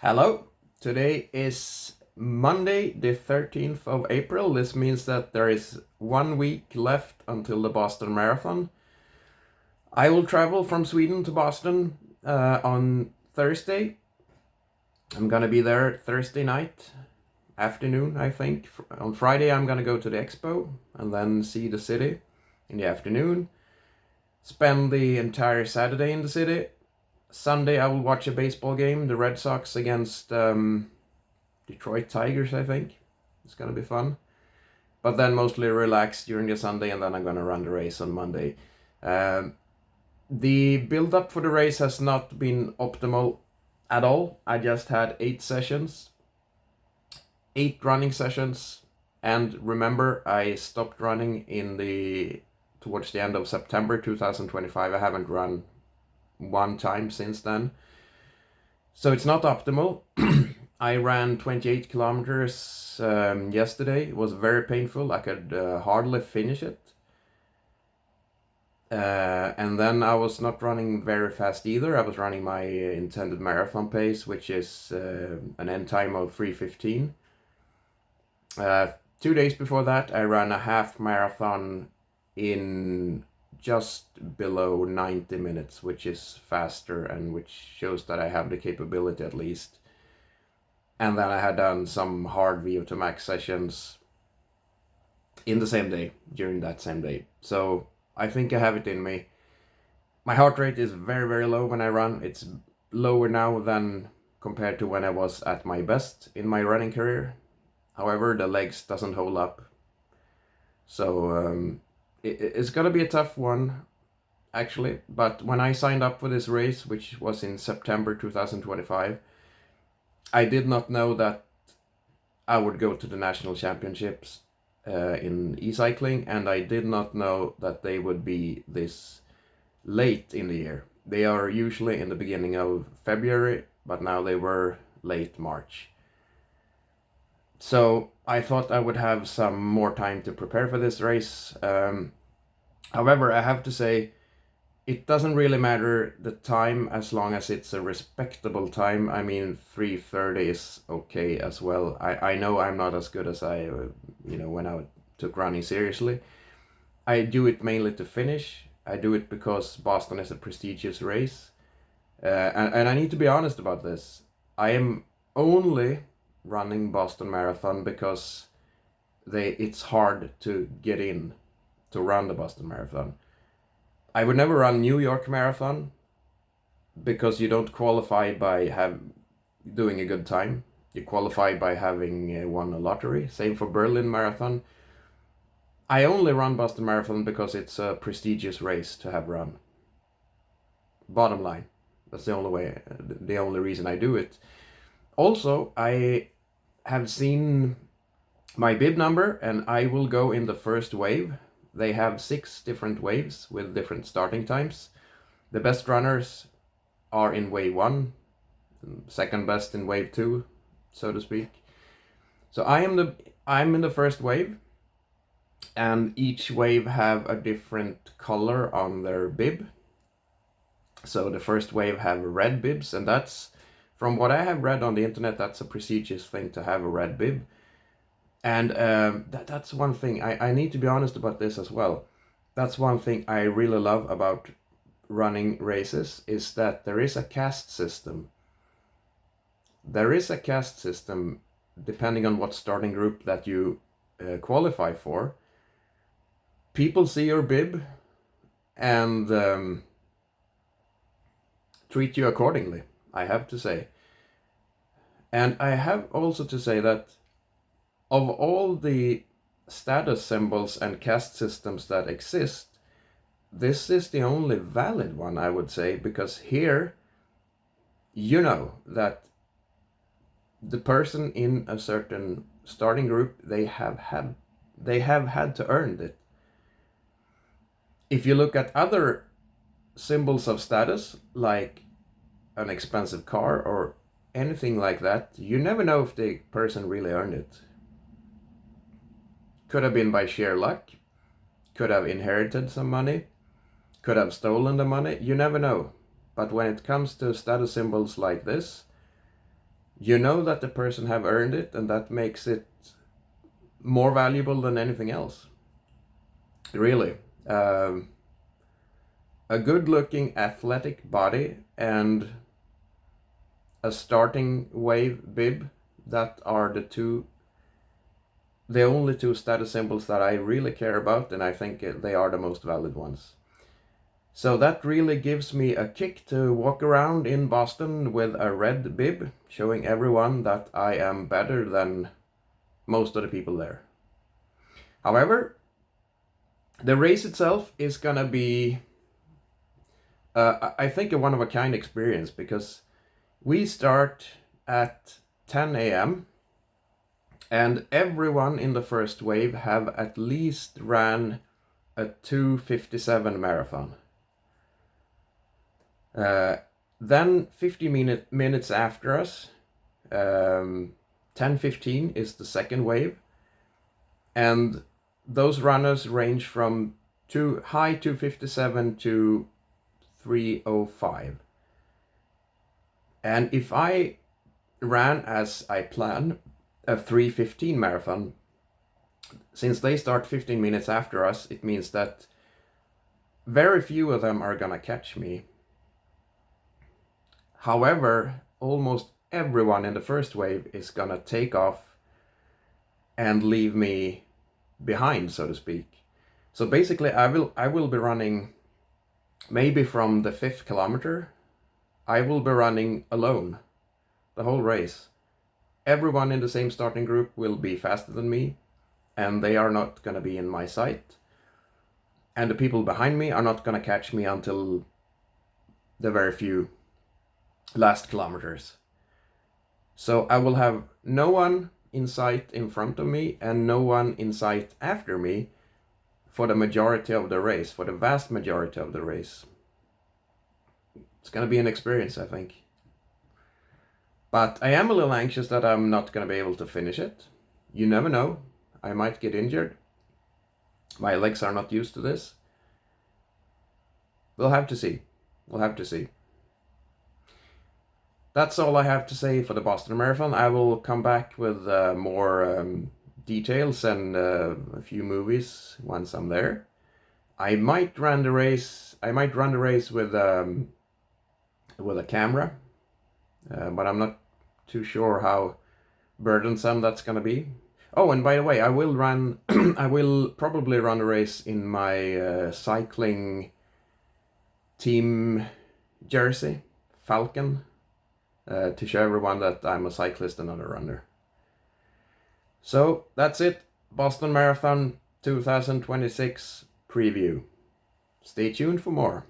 Hello, today is Monday, the 13th of April. This means that there is 1 week left until the Boston Marathon. I will travel from Sweden to Boston on Thursday. I'm gonna be there Thursday night, afternoon, I think. On Friday, I'm gonna go to the expo and then see the city in the afternoon. Spend the entire Saturday in the city. Sunday, I will watch a baseball game, the Red Sox against Detroit Tigers, I think. It's gonna be fun. But then mostly relax during the Sunday, and then I'm gonna run the race on Monday. The build up for the race has not been optimal at all. I just had 8 sessions, 8 running sessions, and remember, I stopped running towards the end of September 2025. I haven't run one time since then. So it's not optimal. I ran 28 kilometers yesterday. It was very painful. I could hardly finish it. And then I was not running very fast either. I was running my intended marathon pace, which is an end time of 3:15. 2 days before that, I ran a half marathon in just below 90 minutes, which is faster and which shows that I have the capability at least. And then I had done some hard VO2 max sessions in the same day, during that same day. So I think I have it in me. My heart rate is very, very low when I run. It's lower now than compared to when I was at my best in my running career. However, the legs doesn't hold up. So it's gonna be a tough one, actually. But when I signed up for this race, which was in September 2025, I did not know that I would go to the national championships in e-cycling, and I did not know that they would be this late in the year. They are usually in the beginning of February, but now they were late March. So I thought I would have some more time to prepare for this race. However, I have to say, it doesn't really matter the time as long as it's a respectable time. I mean, 3:30 is okay as well. I know I'm not as good as when I took running seriously. I do it mainly to finish. I do it because Boston is a prestigious race. And I need to be honest about this. I am only running Boston Marathon because it's hard to get in to run the Boston Marathon. I would never run New York Marathon because you don't qualify by doing a good time. You qualify by having won a lottery. Same for Berlin Marathon. I only run Boston Marathon because it's a prestigious race to have run. Bottom line. That's the only reason I do it. Also, I have seen my bib number, and I will go in the first wave. They have 6 different waves with different starting times. The best runners are in wave 1, second best in wave 2, so to speak. So I'm in the first wave, and each wave have a different color on their bib. So the first wave have red bibs, and that's, from what I have read on the internet, that's a prestigious thing to have a red bib. And that's one thing, I need to be honest about this as well. That's one thing I really love about running races, is that there is a caste system. There is a caste system depending on what starting group that you qualify for. People see your bib and treat you accordingly, I have to say. And I have also to say that of all the status symbols and caste systems that exist, this is the only valid one, I would say, because here, you know that the person in a certain starting group, they have had to earn it. If you look at other symbols of status, like an expensive car or anything like that, you never know if the person really earned it. Could have been by sheer luck, could have inherited some money, could have stolen the money, you never know. But when it comes to status symbols like this, you know that the person have earned it, and that makes it more valuable than anything else. Really. A good-looking athletic body and a starting wave bib, that are the only two status symbols that I really care about, and I think they are the most valid ones. So that really gives me a kick to walk around in Boston with a red bib, showing everyone that I am better than most of the people there. However, the race itself is gonna be, I think, a one-of-a-kind experience, because we start at 10 a.m. and everyone in the first wave have at least ran a 2:57 marathon. Then 50 minutes after us, 10:15 is the second wave, and those runners range from high 2:57 to 3:05. And if I ran as I plan a 3:15 marathon, since they start 15 minutes after us, it means that very few of them are gonna catch me. However, almost everyone in the first wave is gonna take off and leave me behind, so to speak. So basically, I will be running, maybe from the 5th kilometer, I will be running alone the whole race. Everyone in the same starting group will be faster than me, and they are not gonna be in my sight. And the people behind me are not gonna catch me until the very few last kilometers. So I will have no one in sight in front of me and no one in sight after me for the majority of the race, for the vast majority of the race. It's gonna be an experience, I think. But I am a little anxious that I'm not gonna be able to finish it. You never know, I might get injured. My legs are not used to this. We'll have to see. We'll have to see. That's all I have to say for the Boston Marathon. I will come back with more details and a few movies once I'm there. I might run the race. With a camera, but I'm not too sure how burdensome that's gonna be. Oh, and by the way, I will run. I will probably run a race in my cycling team jersey, Falcon. To show everyone that I'm a cyclist and not a runner. So that's it, Boston Marathon 2026 preview. Stay tuned for more.